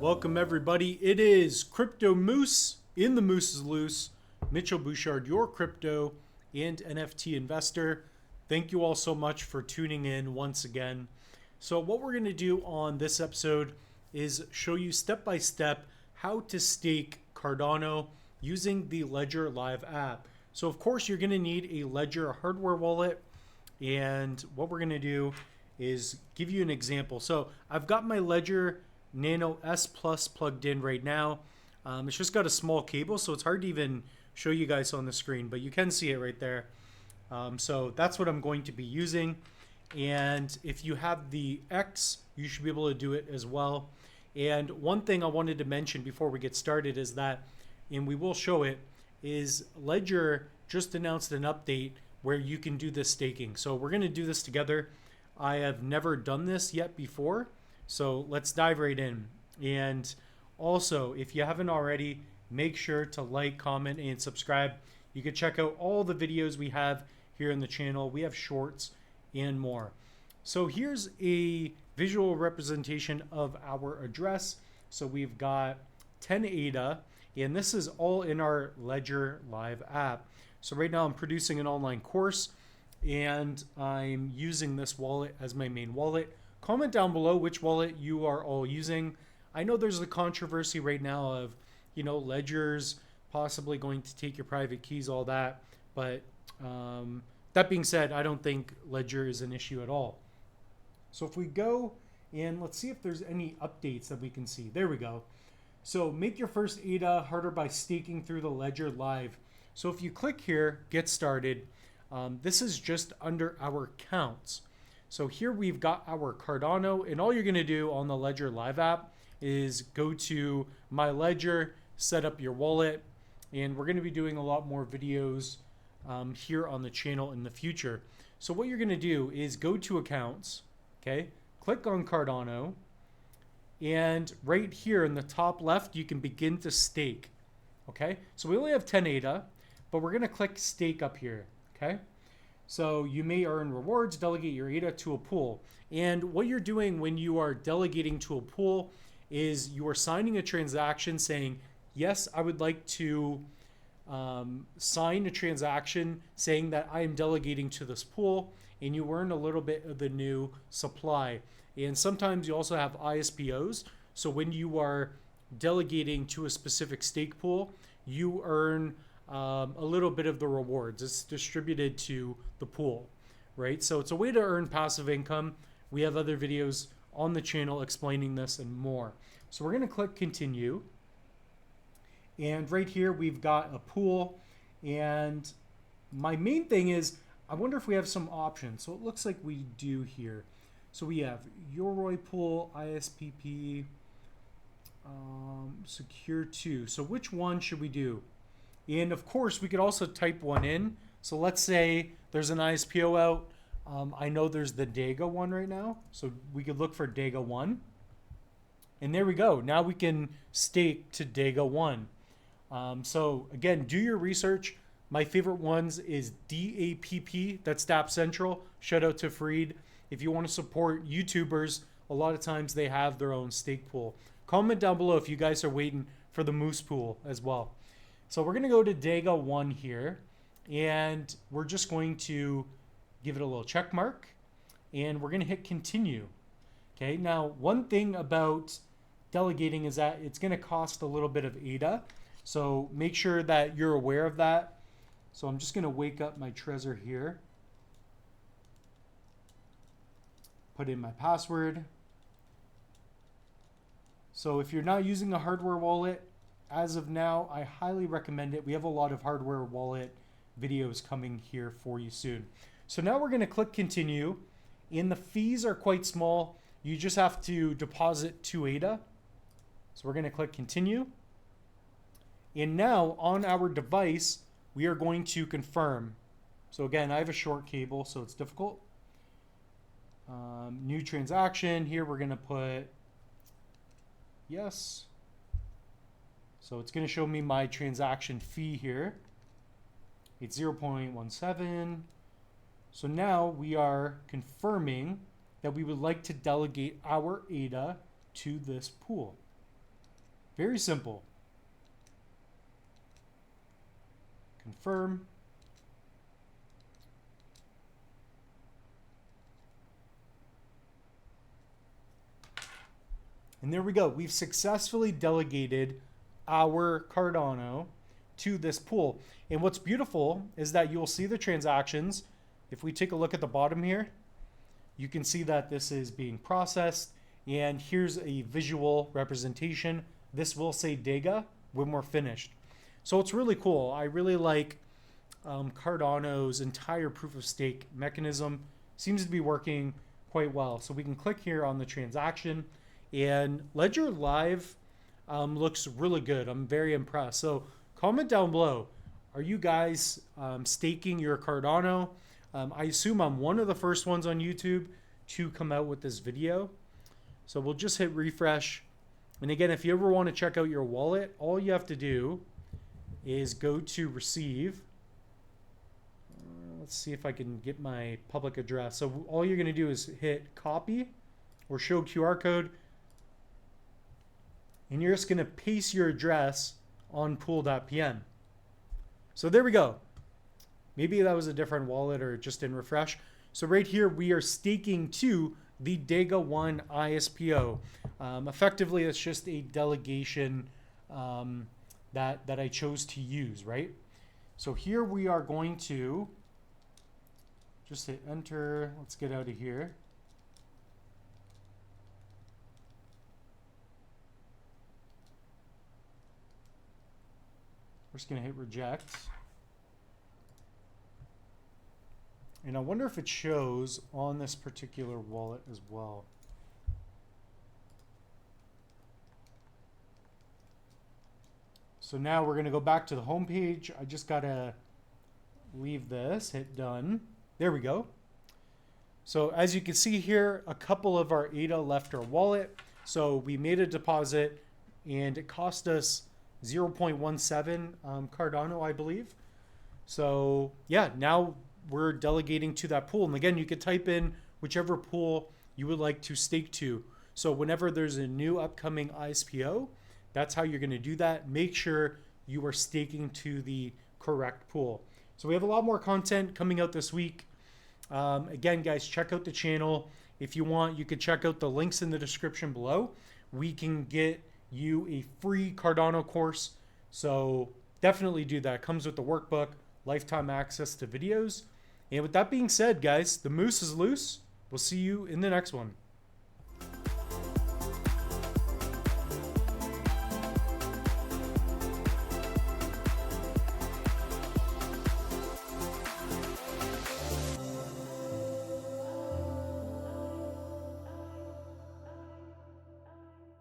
Welcome everybody. It is Crypto Moose in the Moose is Loose. Mitchell Bouchard, your crypto and NFT investor. Thank you all so much for tuning in once again. So what we're going to do on this episode is show you step by step how to stake Cardano using the Ledger Live app. So of course you're going to need a Ledger hardware wallet, and what we're going to do is give you an example. So I've got my Ledger Nano S Plus plugged in right now. It's just got a small cable, so it's hard to even show you guys on the screen, but you can see it right there. So that's what I'm going to be using. And if you have the X, you should be able to do it as well. And one thing I wanted to mention before we get started is that, and we will show it, is Ledger just announced an update where you can do this staking. So we're going to do this together. I have never done this yet before, so let's dive right in. And also, if you haven't already, make sure to like, comment, and subscribe. You can check out all the videos we have here on the channel. We have shorts and more. So here's a visual representation of our address. So we've got 10 ADA, and this is all in our Ledger Live app. So right now I'm producing an online course, and I'm using this wallet as my main wallet. Comment down below which wallet you are all using. I know there's a controversy right now of, Ledger's possibly going to take your private keys, all that. But that being said, I don't think Ledger is an issue at all. So if we go and let's see if there's any updates that we can see. There we go. So make your first ADA harder by staking through the Ledger Live. So if you click here, get started, this is just under our accounts. So here we've got our Cardano, and all you're going to do on the Ledger Live app is go to My Ledger, set up your wallet, and we're going to be doing a lot more videos here on the channel in the future. So what you're going to do is go to accounts, okay? Click on Cardano, and right here in the top left, you can begin to stake, okay? So we only have 10 ADA, but we're going to click stake up here, okay? So you may earn rewards, delegate your ADA to a pool. And what you're doing when you are delegating to a pool is you are signing a transaction saying, yes, I would like to sign a transaction saying that I am delegating to this pool, and you earn a little bit of the new supply. And sometimes you also have ISPOs. So when you are delegating to a specific stake pool, you earn a little bit of the rewards. It's distributed to the pool, right? So it's a way to earn passive income. We have other videos on the channel explaining this and more. So we're going to click continue. And right here, we've got a pool. And my main thing is, I wonder if we have some options. So it looks like we do here. So we have Yoroi pool, ISPP, secure 2. So which one should we do? And of course, we could also type one in. So let's say there's an ISPO out. I know there's the Dega one right now. So we could look for Dega 1. And there we go. Now we can stake to Dega 1. So again, do your research. My favorite ones is DAPP. That's DApp Central. Shout out to Freed. If you want to support YouTubers, a lot of times they have their own stake pool. Comment down below if you guys are waiting for the Moose pool as well. So we're going to go to Dega 1 here, and we're just going to give it a little check mark, and we're going to hit continue. Okay, now one thing about delegating is that it's going to cost a little bit of ADA, so make sure that you're aware of that. So I'm just going to wake up my Trezor here, put in my password. So if you're not using a hardware wallet, as of now, I highly recommend it. We have a lot of hardware wallet videos coming here for you soon. So now we're going to click continue, and the fees are quite small. You just have to deposit 2 ADA. So we're going to click continue. And now on our device, we are going to confirm. So again, I have a short cable, so it's difficult. New transaction. Here we're going to put yes. So it's going to show me my transaction fee here. It's 0.17. So now we are confirming that we would like to delegate our ADA to this pool. Very simple. Confirm. And there we go. We've successfully delegated our Cardano to this pool. And what's beautiful is that you'll see the transactions. If we take a look at the bottom here, you can see that this is being processed. And here's a visual representation. This will say Dega when we're finished. So it's really cool. I really like Cardano's entire proof of stake mechanism. Seems to be working quite well. So we can click here on the transaction. And Ledger Live looks really good. I'm very impressed. So comment down below. Are you guys staking your Cardano? I assume I'm one of the first ones on YouTube to come out with this video. So we'll just hit refresh. And again, if you ever want to check out your wallet, all you have to do is go to receive. Let's see if I can get my public address. So all you're going to do is hit copy or show QR code. And you're just going to paste your address on pool.pn. So there we go. Maybe that was a different wallet or just in refresh. So right here, we are staking to the Dega 1 ISPO. Effectively, it's just a delegation that I chose to use, right? So here we are going to just hit enter. Let's get out of here. We're just going to hit reject. And I wonder if it shows on this particular wallet as well. So now we're going to go back to the home page. I just got to leave this, hit done. There we go. So as you can see here, a couple of our ADA left our wallet. So we made a deposit and it cost us 0.17 Cardano, I believe. So yeah, now we're delegating to that pool. And again, you could type in whichever pool you would like to stake to. So whenever there's a new upcoming ISPO, that's how you're going to do that. Make sure you are staking to the correct pool. So we have a lot more content coming out this week. Again, guys, check out the channel. If you want, you can check out the links in the description below. We can get you a free Cardano course. So definitely do that. It comes with the workbook, lifetime access to videos. And with that being said, guys, the moose is loose. We'll see you in the next one.